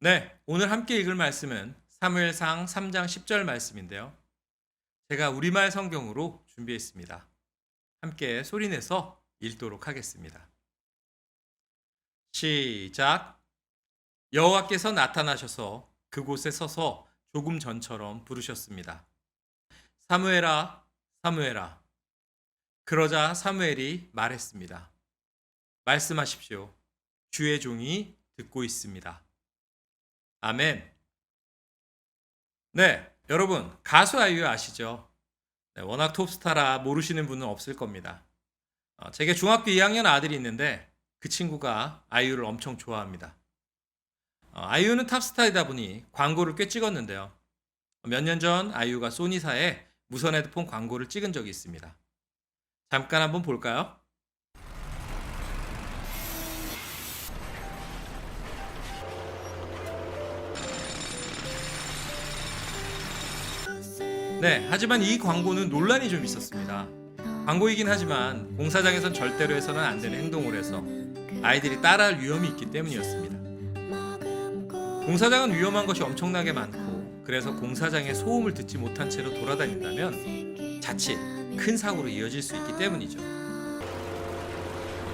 네, 오늘 함께 읽을 말씀은 사무엘상 3장 10절 말씀인데요. 제가 우리말 성경으로 준비했습니다. 함께 소리내서 읽도록 하겠습니다. 시작. 여호와께서 나타나셔서 그곳에 서서 조금 전처럼 부르셨습니다. 사무엘아, 사무엘아. 그러자 사무엘이 말했습니다. 말씀하십시오. 주의 종이 듣고 있습니다. 아멘. 네, 여러분, 가수 아이유 아시죠? 네, 워낙 톱스타라 모르시는 분은 없을 겁니다. 제게 중학교 2학년 아들이 있는데 그 친구가 아이유를 엄청 좋아합니다. 아이유는 탑스타이다 보니 광고를 꽤 찍었는데요. 몇 년 전 아이유가 소니사에 무선 헤드폰 광고를 찍은 적이 있습니다. 잠깐 한번 볼까요? 네, 하지만 이 광고는 논란이 좀 있었습니다. 광고이긴 하지만 공사장에선 절대로 해서는 안 되는 행동을 해서 아이들이 따라할 위험이 있기 때문이었습니다. 공사장은 위험한 것이 엄청나게 많고 그래서 공사장의 소음을 듣지 못한 채로 돌아다닌다면 자칫 큰 사고로 이어질 수 있기 때문이죠.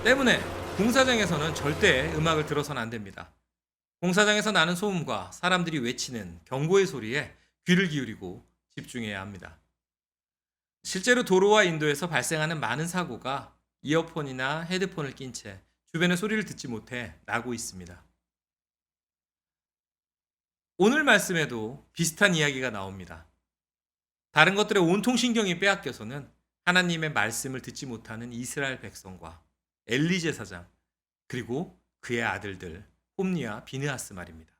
때문에 공사장에서는 절대 음악을 들어서는 안 됩니다. 공사장에서 나는 소음과 사람들이 외치는 경고의 소리에 귀를 기울이고 집중해야 합니다. 실제로 도로와 인도에서 발생하는 많은 사고가 이어폰이나 헤드폰을 낀 채 주변의 소리를 듣지 못해 나고 있습니다. 오늘 말씀에도 비슷한 이야기가 나옵니다. 다른 것들의 온통 신경이 빼앗겨서는 하나님의 말씀을 듣지 못하는 이스라엘 백성과 엘리 제사장 그리고 그의 아들들 홈니와 비느하스 말입니다.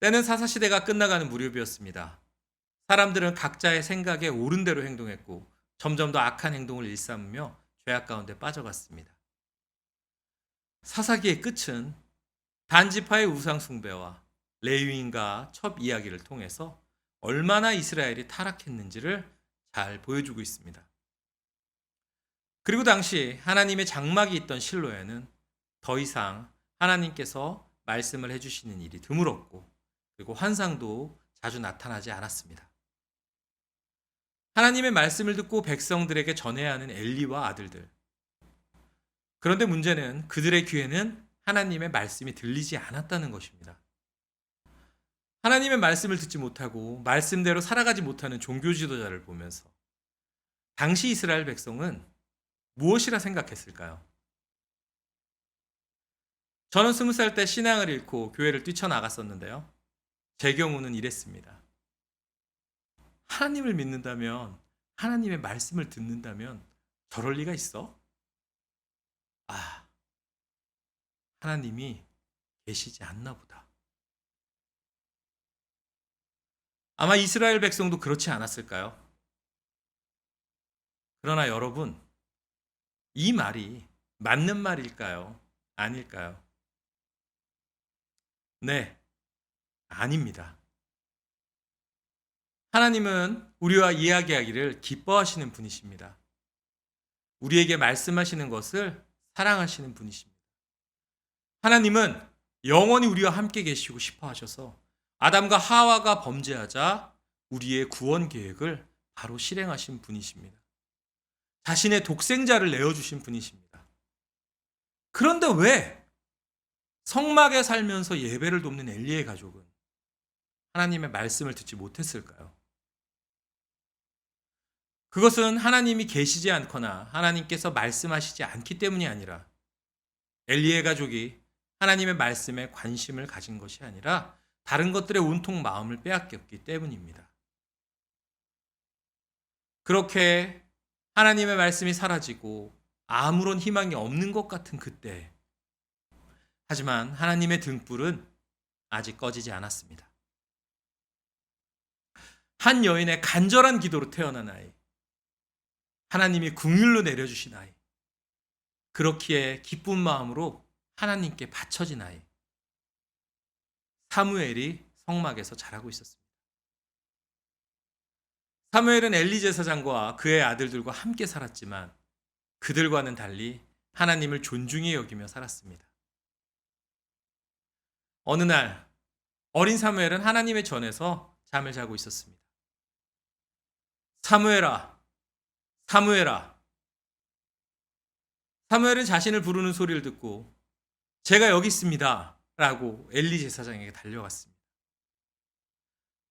때는 사사시대가 끝나가는 무렵이었습니다. 사람들은 각자의 생각에 옳은 대로 행동했고 점점 더 악한 행동을 일삼으며 죄악 가운데 빠져갔습니다. 사사기의 끝은 단지파의 우상 숭배와 레위인과 첩 이야기를 통해서 얼마나 이스라엘이 타락했는지를 잘 보여주고 있습니다. 그리고 당시 하나님의 장막이 있던 실로에는 더 이상 하나님께서 말씀을 해주시는 일이 드물었고 그리고 환상도 자주 나타나지 않았습니다. 하나님의 말씀을 듣고 백성들에게 전해야 하는 엘리와 아들들. 그런데 문제는 그들의 귀에는 하나님의 말씀이 들리지 않았다는 것입니다. 하나님의 말씀을 듣지 못하고 말씀대로 살아가지 못하는 종교 지도자를 보면서 당시 이스라엘 백성은 무엇이라 생각했을까요? 저는 20살 때 신앙을 잃고 교회를 뛰쳐나갔었는데요. 제 경우는 이랬습니다. 하나님을 믿는다면, 하나님의 말씀을 듣는다면 저럴 리가 있어? 아, 하나님이 계시지 않나 보다. 아마 이스라엘 백성도 그렇지 않았을까요? 그러나 여러분, 이 말이 맞는 말일까요? 아닐까요? 네, 아닙니다. 하나님은 우리와 이야기하기를 기뻐하시는 분이십니다. 우리에게 말씀하시는 것을 사랑하시는 분이십니다. 하나님은 영원히 우리와 함께 계시고 싶어 하셔서 아담과 하와가 범죄하자 우리의 구원 계획을 바로 실행하신 분이십니다. 자신의 독생자를 내어주신 분이십니다. 그런데 왜 성막에 살면서 예배를 돕는 엘리의 가족은 하나님의 말씀을 듣지 못했을까요? 그것은 하나님이 계시지 않거나 하나님께서 말씀하시지 않기 때문이 아니라 엘리의 가족이 하나님의 말씀에 관심을 가진 것이 아니라 다른 것들에 온통 마음을 빼앗겼기 때문입니다. 그렇게 하나님의 말씀이 사라지고 아무런 희망이 없는 것 같은 그때, 하지만 하나님의 등불은 아직 꺼지지 않았습니다. 한 여인의 간절한 기도로 태어난 아이, 하나님이 긍휼로 내려주신 아이, 그렇기에 기쁜 마음으로 하나님께 바쳐진 아이, 사무엘이 성막에서 자라고 있었습니다. 사무엘은 엘리 제사장과 그의 아들들과 함께 살았지만 그들과는 달리 하나님을 존중히 여기며 살았습니다. 어느 날 어린 사무엘은 하나님의 전에서 잠을 자고 있었습니다. 사무엘아, 사무엘아. 사무엘은 자신을 부르는 소리를 듣고 제가 여기 있습니다 라고 엘리 제사장에게 달려갔습니다.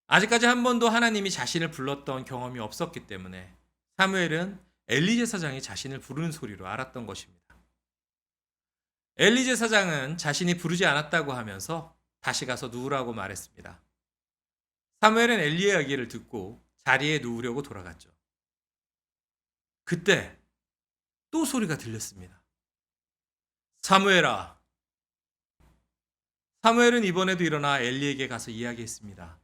아직까지 한 번도 하나님이 자신을 불렀던 경험이 없었기 때문에 사무엘은 엘리 제사장이 자신을 부르는 소리로 알았던 것입니다. 엘리 제사장은 자신이 부르지 않았다고 하면서 다시 가서 누우라고 말했습니다. 사무엘은 엘리의 이야기를 듣고 자리에 누우려고 돌아갔죠. 그때 또 소리가 들렸습니다. 사무엘아. 사무엘은 이번에도 일어나 엘리에게 가서 이야기했습니다.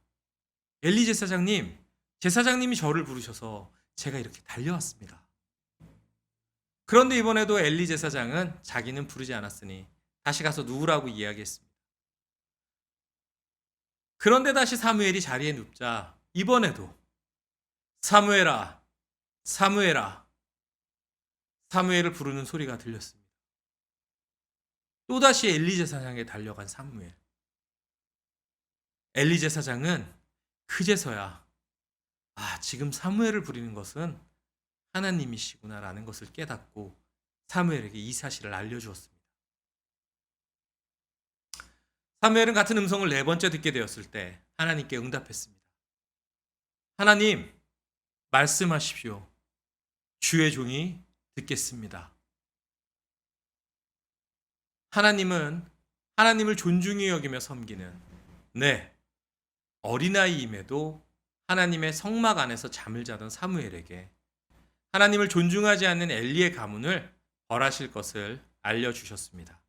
엘리 제사장님, 제사장님이 저를 부르셔서 제가 이렇게 달려왔습니다. 그런데 이번에도 엘리 제사장은 자기는 부르지 않았으니 다시 가서 누우라고 이야기했습니다. 그런데 다시 사무엘이 자리에 눕자 이번에도 사무엘아, 사무엘아. 사무엘을 부르는 소리가 들렸습니다. 또다시 엘리 제사장에게 달려간 사무엘. 엘리 제사장은 그제서야 지금 사무엘을 부리는 것은 하나님이시구나라는 것을 깨닫고 사무엘에게 이 사실을 알려주었습니다. 사무엘은 같은 음성을 4번째 듣게 되었을 때 하나님께 응답했습니다. 하나님, 말씀하십시오. 주의 종이 듣겠습니다. 하나님은 하나님을 존중히 여기며 섬기는 어린아이임에도 하나님의 성막 안에서 잠을 자던 사무엘에게 하나님을 존중하지 않는 엘리의 가문을 벌하실 것을 알려주셨습니다.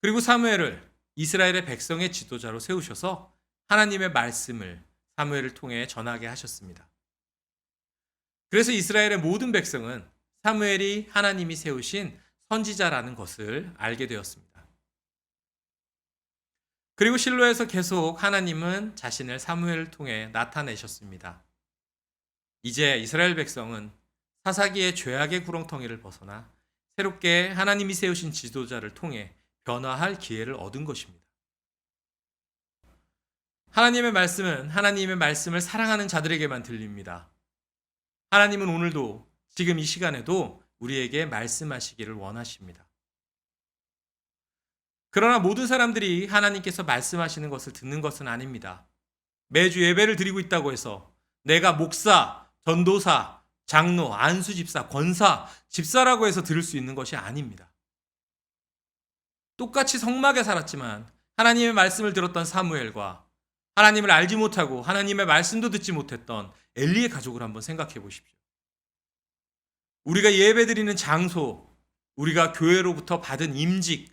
그리고 사무엘을 이스라엘의 백성의 지도자로 세우셔서 하나님의 말씀을 사무엘을 통해 전하게 하셨습니다. 그래서 이스라엘의 모든 백성은 사무엘이 하나님이 세우신 선지자라는 것을 알게 되었습니다. 그리고 실로에서 계속 하나님은 자신을 사무엘을 통해 나타내셨습니다. 이제 이스라엘 백성은 사사기의 죄악의 구렁텅이를 벗어나 새롭게 하나님이 세우신 지도자를 통해 변화할 기회를 얻은 것입니다. 하나님의 말씀은 하나님의 말씀을 사랑하는 자들에게만 들립니다. 하나님은 오늘도 지금 이 시간에도 우리에게 말씀하시기를 원하십니다. 그러나 모든 사람들이 하나님께서 말씀하시는 것을 듣는 것은 아닙니다. 매주 예배를 드리고 있다고 해서 내가 목사, 전도사, 장로, 안수집사, 권사, 집사라고 해서 들을 수 있는 것이 아닙니다. 똑같이 성막에 살았지만 하나님의 말씀을 들었던 사무엘과 하나님을 알지 못하고 하나님의 말씀도 듣지 못했던 엘리의 가족을 한번 생각해 보십시오. 우리가 예배드리는 장소, 우리가 교회로부터 받은 임직,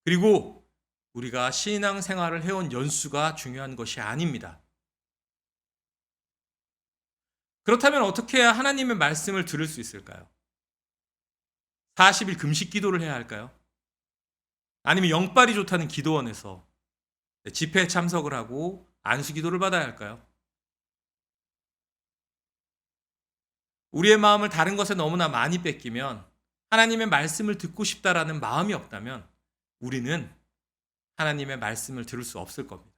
그리고 우리가 신앙 생활을 해온 연수가 중요한 것이 아닙니다. 그렇다면 어떻게 해야 하나님의 말씀을 들을 수 있을까요? 40일 금식 기도를 해야 할까요? 아니면 영빨이 좋다는 기도원에서 집회에 참석을 하고 안수 기도를 받아야 할까요? 우리의 마음을 다른 것에 너무나 많이 뺏기면 하나님의 말씀을 듣고 싶다라는 마음이 없다면 우리는 하나님의 말씀을 들을 수 없을 겁니다.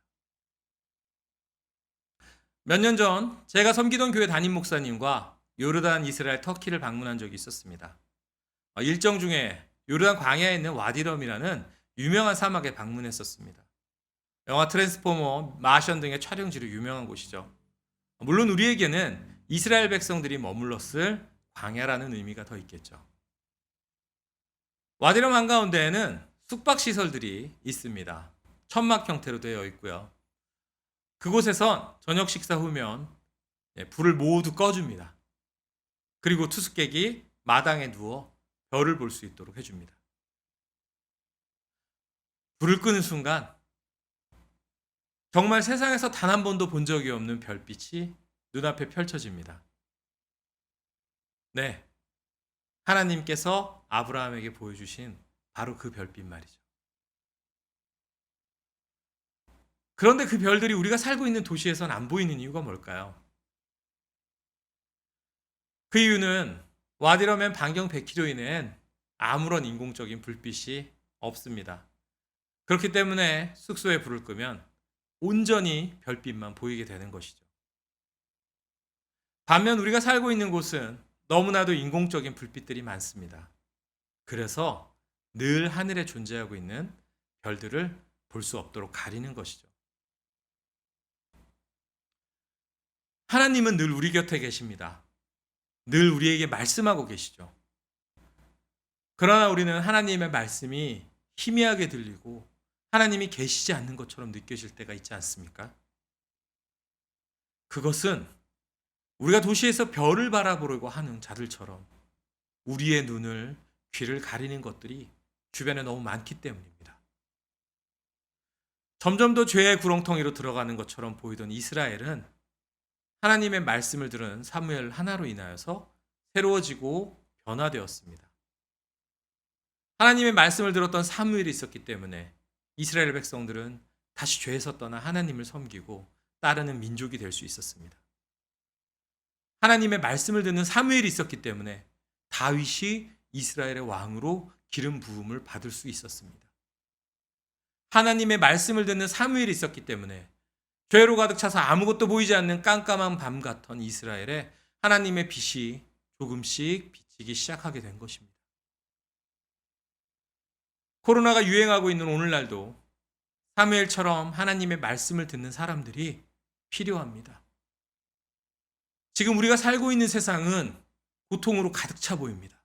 몇 년 전 제가 섬기던 교회 담임 목사님과 요르단, 이스라엘, 터키를 방문한 적이 있었습니다. 일정 중에 요르단 광야에 있는 와디럼이라는 유명한 사막에 방문했었습니다. 영화 트랜스포머, 마션 등의 촬영지로 유명한 곳이죠. 물론 우리에게는 이스라엘 백성들이 머물렀을 광야라는 의미가 더 있겠죠. 와디럼 한가운데에는 숙박시설들이 있습니다. 천막 형태로 되어 있고요. 그곳에선 저녁 식사 후면 불을 모두 꺼줍니다. 그리고 투숙객이 마당에 누워 별을 볼 수 있도록 해줍니다. 불을 끄는 순간 정말 세상에서 단 한 번도 본 적이 없는 별빛이 눈앞에 펼쳐집니다. 하나님께서 아브라함에게 보여주신 바로 그 별빛 말이죠. 그런데 그 별들이 우리가 살고 있는 도시에선 안 보이는 이유가 뭘까요? 그 이유는 와디럼엔 반경 100km 이내엔 아무런 인공적인 불빛이 없습니다. 그렇기 때문에 숙소에 불을 끄면 온전히 별빛만 보이게 되는 것이죠. 반면 우리가 살고 있는 곳은 너무나도 인공적인 불빛들이 많습니다. 그래서 늘 하늘에 존재하고 있는 별들을 볼 수 없도록 가리는 것이죠. 하나님은 늘 우리 곁에 계십니다. 늘 우리에게 말씀하고 계시죠. 그러나 우리는 하나님의 말씀이 희미하게 들리고 하나님이 계시지 않는 것처럼 느껴질 때가 있지 않습니까? 그것은 우리가 도시에서 별을 바라보려고 하는 자들처럼 우리의 눈을, 귀를 가리는 것들이 주변에 너무 많기 때문입니다. 점점 더 죄의 구렁텅이로 들어가는 것처럼 보이던 이스라엘은 하나님의 말씀을 들은 사무엘 하나로 인하여서 새로워지고 변화되었습니다. 하나님의 말씀을 들었던 사무엘이 있었기 때문에 이스라엘 백성들은 다시 죄에서 떠나 하나님을 섬기고 따르는 민족이 될 수 있었습니다. 하나님의 말씀을 듣는 사무엘이 있었기 때문에 다윗이 이스라엘의 왕으로 기름 부음을 받을 수 있었습니다. 하나님의 말씀을 듣는 사무엘이 있었기 때문에 죄로 가득 차서 아무것도 보이지 않는 깜깜한 밤 같던 이스라엘에 하나님의 빛이 조금씩 비치기 시작하게 된 것입니다. 코로나가 유행하고 있는 오늘날도 사무엘처럼 하나님의 말씀을 듣는 사람들이 필요합니다. 지금 우리가 살고 있는 세상은 고통으로 가득 차 보입니다.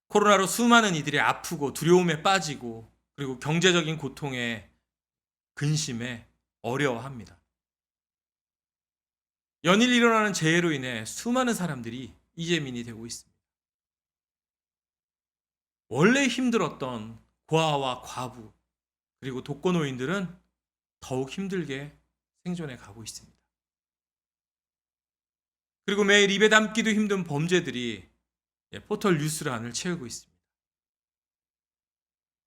코로나로 수많은 이들이 아프고 두려움에 빠지고 그리고 경제적인 고통에 근심에 어려워합니다. 연일 일어나는 재해로 인해 수많은 사람들이 이재민이 되고 있습니다. 원래 힘들었던 고아와 과부 그리고 독거노인들은 더욱 힘들게 생존해 가고 있습니다. 그리고 매일 입에 담기도 힘든 범죄들이 포털 뉴스란을 채우고 있습니다.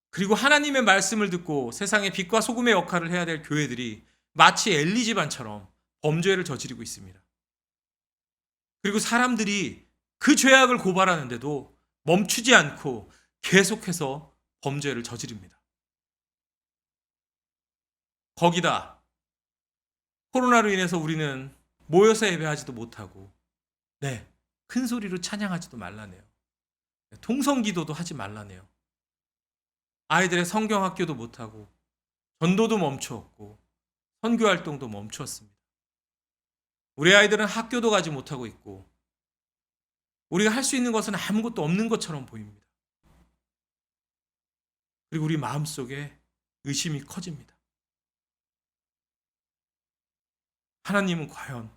그리고 하나님의 말씀을 듣고 세상의 빛과 소금의 역할을 해야 될 교회들이 마치 엘리 집안처럼 범죄를 저지르고 있습니다. 그리고 사람들이 그 죄악을 고발하는데도 멈추지 않고 계속해서 범죄를 저지릅니다. 거기다 코로나로 인해서 우리는 모여서 예배하지도 못하고 큰 소리로 찬양하지도 말라네요. 통성기도도 하지 말라네요. 아이들의 성경학교도 못하고 전도도 멈추었고 선교활동도 멈추었습니다. 우리 아이들은 학교도 가지 못하고 있고 우리가 할 수 있는 것은 아무것도 없는 것처럼 보입니다. 그리고 우리 마음속에 의심이 커집니다. 하나님은 과연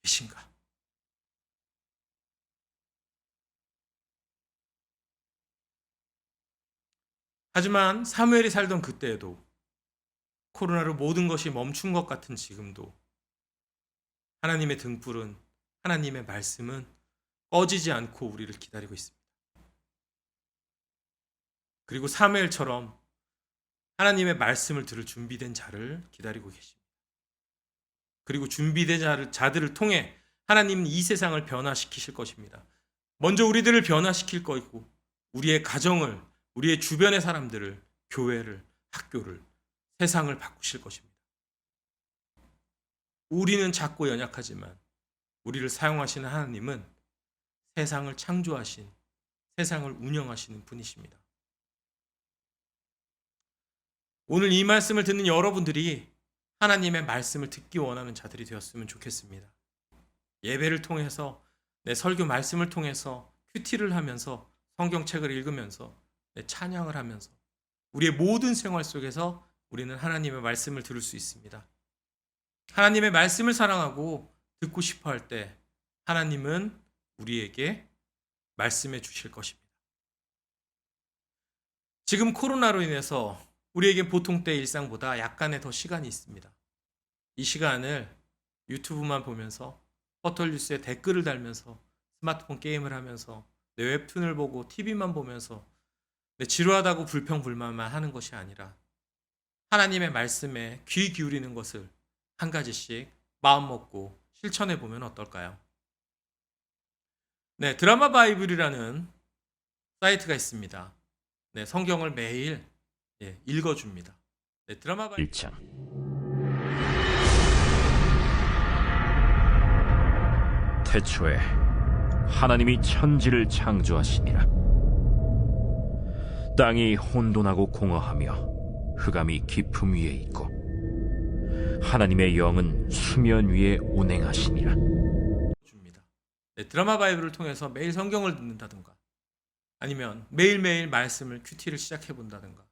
계신가? 하지만 사무엘이 살던 그때에도 코로나로 모든 것이 멈춘 것 같은 지금도 하나님의 등불은 하나님의 말씀은 꺼지지 않고 우리를 기다리고 있습니다. 그리고 사무엘처럼 하나님의 말씀을 들을 준비된 자를 기다리고 계십니다. 그리고 준비된 자들을 통해 하나님은 이 세상을 변화시키실 것입니다. 먼저 우리들을 변화시킬 것이고 우리의 가정을, 우리의 주변의 사람들을, 교회를, 학교를, 세상을 바꾸실 것입니다. 우리는 작고 연약하지만 우리를 사용하시는 하나님은 세상을 창조하신, 세상을 운영하시는 분이십니다. 오늘 이 말씀을 듣는 여러분들이 하나님의 말씀을 듣기 원하는 자들이 되었으면 좋겠습니다. 예배를 통해서, 내 설교 말씀을 통해서 큐티를 하면서 성경책을 읽으면서 찬양을 하면서 우리의 모든 생활 속에서 우리는 하나님의 말씀을 들을 수 있습니다. 하나님의 말씀을 사랑하고 듣고 싶어 할 때 하나님은 우리에게 말씀해 주실 것입니다. 지금 코로나로 인해서 우리에게 보통 때 일상보다 약간의 더 시간이 있습니다. 이 시간을 유튜브만 보면서 포털 뉴스에 댓글을 달면서 스마트폰 게임을 하면서 내 웹툰을 보고 TV만 보면서 지루하다고 불평불만만 하는 것이 아니라 하나님의 말씀에 귀 기울이는 것을 한 가지씩 마음 먹고 실천해 보면 어떨까요? 드라마 바이블이라는 사이트가 있습니다. 네, 성경을 매일 읽어줍니다. 네, 드라마 1장. 태초에 하나님이 천지를 창조하시니라. 땅이 혼돈하고 공허하며 흑암이 깊음 위에 있고 하나님의 영은 수면 위에 운행하시니라. 줍니다. 네, 드라마 바이블을 통해서 매일 성경을 듣는다든가 아니면 매일매일 말씀을 큐티를 시작해 본다든가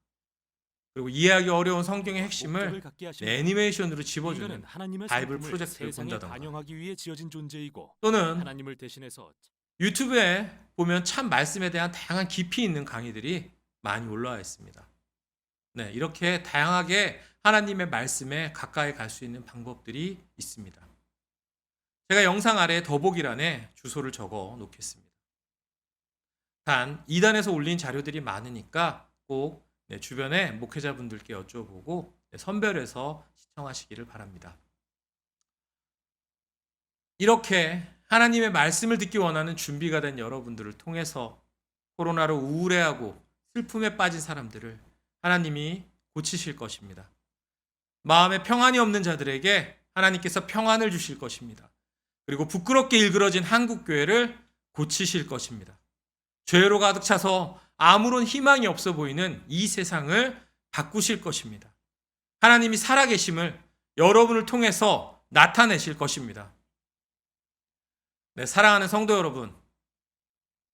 그리고 이해하기 어려운 성경의 핵심을 애니메이션으로 집어주는 바이블 프로젝트를 본다든가 반영하기 위해 지어진 존재이고 또는 하나님을 대신해서 유튜브에 보면 참 말씀에 대한 다양한 깊이 있는 강의들이 많이 올라와 있습니다. 네, 이렇게 다양하게 하나님의 말씀에 가까이 갈 수 있는 방법들이 있습니다. 제가 영상 아래 더보기란에 주소를 적어 놓겠습니다. 단 2단에서 올린 자료들이 많으니까 꼭 주변에 목회자분들께 여쭤보고 선별해서 시청하시기를 바랍니다. 이렇게 하나님의 말씀을 듣기 원하는 준비가 된 여러분들을 통해서 코로나로 우울해하고 슬픔에 빠진 사람들을 하나님이 고치실 것입니다. 마음에 평안이 없는 자들에게 하나님께서 평안을 주실 것입니다. 그리고 부끄럽게 일그러진 한국교회를 고치실 것입니다. 죄로 가득 차서 아무런 희망이 없어 보이는 이 세상을 바꾸실 것입니다. 하나님이 살아계심을 여러분을 통해서 나타내실 것입니다. 네, 사랑하는 성도 여러분,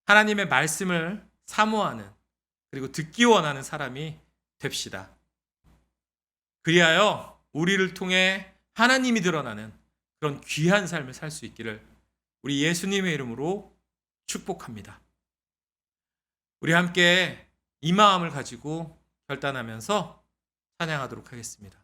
하나님의 말씀을 사모하는 그리고 듣기 원하는 사람이 됩시다. 그리하여 우리를 통해 하나님이 드러나는 그런 귀한 삶을 살 수 있기를 우리 예수님의 이름으로 축복합니다. 우리 함께 이 마음을 가지고 결단하면서 찬양하도록 하겠습니다.